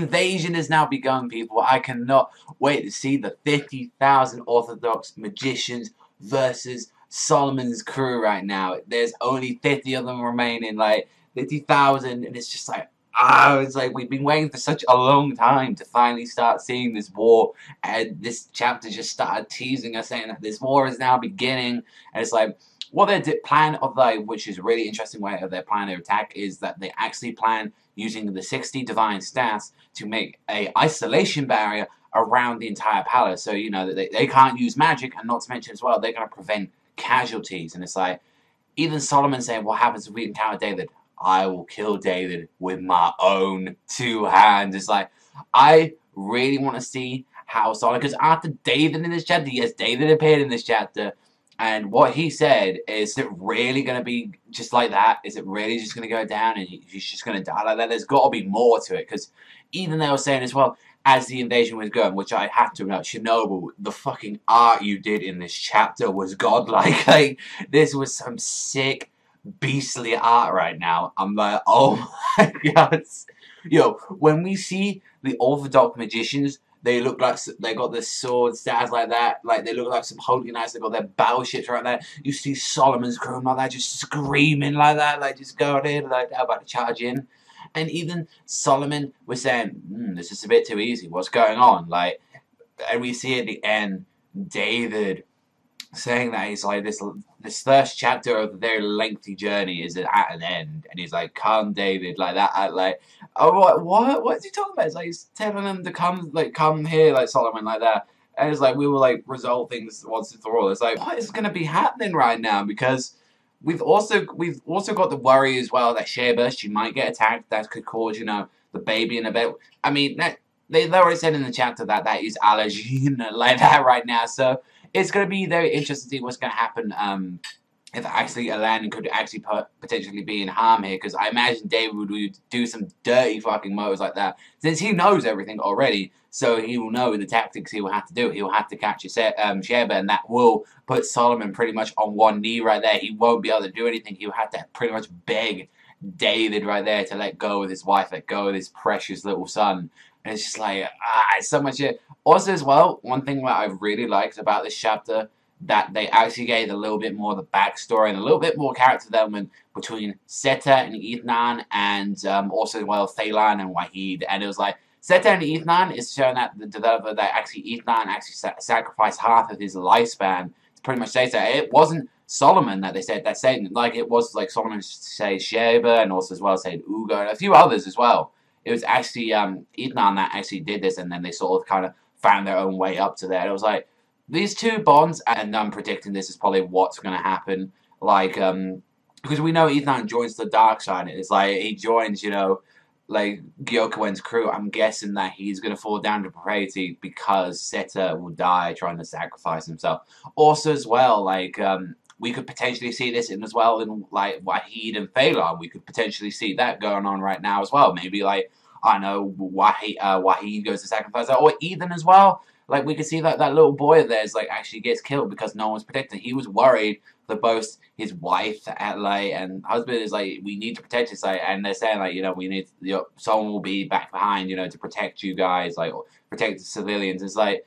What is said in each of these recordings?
invasion has now begun, people. I cannot wait to see the 50,000 Orthodox magicians versus Solomon's crew right now. There's only 50 of them remaining, like 50,000, and it's just like, it's like we've been waiting for such a long time to finally start seeing this war, and this chapter just started teasing us saying that this war is now beginning, and it's like, what their plan of which is a really interesting way of their plan of attack, is that they actually plan using the 60 divine stats to make a isolation barrier around the entire palace, so you know that they can't use magic, and not to mention as well, they're going to prevent casualties. And it's like, even Solomon saying, what happens if we encounter David? I will kill David with my own 2 hands. It's like, I really want to see how Solomon, because after David in this chapter, yes, David appeared in this chapter, and what he said, is it really going to be just like that? Is it really just going to go down and he's just going to die like that? There's got to be more to it, because even they were saying as well, as the invasion was going, which I have to note, Shinobu, the fucking art you did in this chapter was godlike. Like, this was some sick, beastly art right now. I'm like, oh my god. Yo, when we see the Orthodox magicians, they look like they got their swords, stars like that. Like, they look like some holy knights. They got their battleships right there. You see Solomon's crew like that, just screaming like that, like just going in, like they're about to charge in. And even Solomon was saying, this is a bit too easy. What's going on? Like, and we see at the end, David saying that he's like, this first chapter of a very lengthy journey is at an end, and he's like, come David, like that, like, oh, what's he talking about? It's like, he's telling him to come here, like Solomon, like that, and it's like, we will like resolve things once and for all. It's like, what is going to be happening right now? Because we've also got the worry as well that Sheba, she might get attacked. That could cause, you know, the baby in a bit. I mean, that they already said in the chapter that is allergy like that right now, so it's going to be very interesting to see what's going to happen, if actually Aladdin could actually potentially be in harm here, because I imagine David would do some dirty fucking moves like that, since he knows everything already, so he will know the tactics he will have to do. He will have to catch Sheba, and that will put Solomon pretty much on one knee right there. He won't be able to do anything. He will have to pretty much beg David right there to let go of his wife, let go of his precious little son. And it's just like, it's so much shit. Also as well, one thing that I really liked about this chapter, that they actually gave a little bit more of the backstory and a little bit more character development between Seta and Ethnan, and also as well Thaylan and Wahid. And it was like, Seta and Ethnan is showing that the developer that actually Ethnan actually sacrificed half of his lifespan to pretty much say so. It wasn't Solomon that they said that saying, like it was like Solomon said Sheba, and also as well said Ugo and a few others as well. It was actually Ethnan that actually did this, and then they sort of kind of found their own way up to there. It was like, these two bonds, and I'm predicting this is probably what's going to happen, like, because we know Ethnan joins the dark side. It's like, he joins, you know, like, Gyokuen's crew. I'm guessing that he's going to fall down to propriety because Seta will die trying to sacrifice himself. Also as well, like, we could potentially see this in as well in, like, Wahid and Phelan. We could potentially see that going on right now as well. Maybe, like, I know, Wahid goes to sacrifice that, or Ethan as well. Like, we could see that that little boy of theirs, like, actually gets killed because no one's protecting. He was worried for both his wife, like, and husband is like, we need to protect this, like, and they're saying, like, you know, we need, you know, someone will be back behind, you know, to protect you guys, like, protect the civilians. It's like,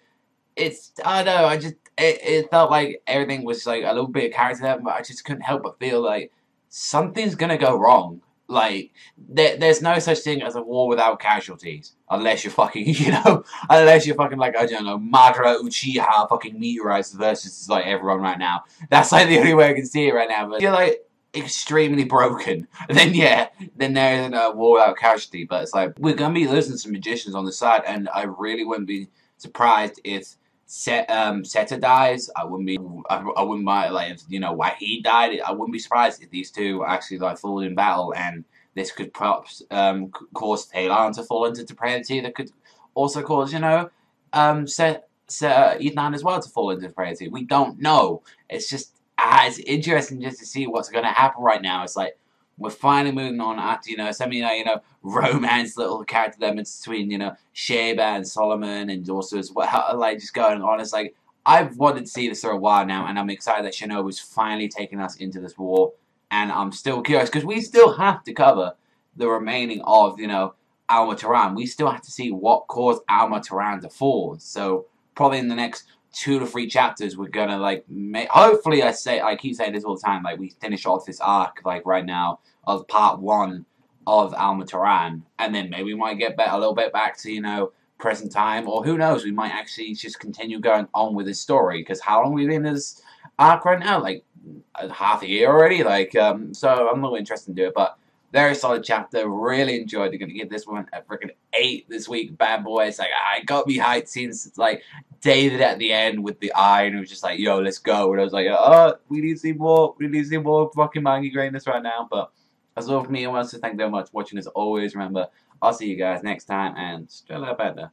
it's, I don't know, it felt like everything was, like, a little bit of character, but I just couldn't help but feel like something's gonna go wrong. Like, there's no such thing as a war without casualties. Unless you're fucking, you know, unless you're fucking, like, I don't know, Madara Uchiha fucking meteorized versus, like, everyone right now. That's, like, the only way I can see it right now. But if you're, like, extremely broken, then yeah, then there isn't a war without casualty. But it's like, we're gonna be losing some magicians on the side, and I really wouldn't be surprised if Seta dies. I wouldn't mind, like, if, you know, Wahid died. I wouldn't be surprised if these two actually, like, fall in battle, and this could perhaps cause Thaylan to fall into depravity. That could also cause, you know, Ethnan as well to fall into depravity. We don't know. It's just, it's interesting just to see what's going to happen right now. It's like, we're finally moving on after, you know, some, you know, romance little character elements between, you know, Sheba and Solomon, and also as well, like, just going on. It's like, I've wanted to see this for a while now, and I'm excited that Shinobu's finally taking us into this war, and I'm still curious, because we still have to cover the remaining of, you know, Almataran. We still have to see what caused Almataran to fall. So probably in the next 2 to 3 chapters, we're gonna like hopefully I keep saying this all the time, like we finish off this arc like right now of part 1 of Almataran, and then maybe we might get a little bit back to, you know, present time, or who knows, we might actually just continue going on with this story, because how long have we been in this arc right now? Like half a year already. Like so I'm a little interested in doing it, but very solid chapter. Really enjoyed it. Gonna give this one a freaking 8 this week. Bad boy. It's like, I got me hyped since like David at the end with the eye, and it was just like, yo, let's go. And I was like, oh, we need to see more. We need to see more fucking Manga greatness right now. But that's all for me. I want to thank you very much for watching. As always, remember, I'll see you guys next time, and Savagezweipanda.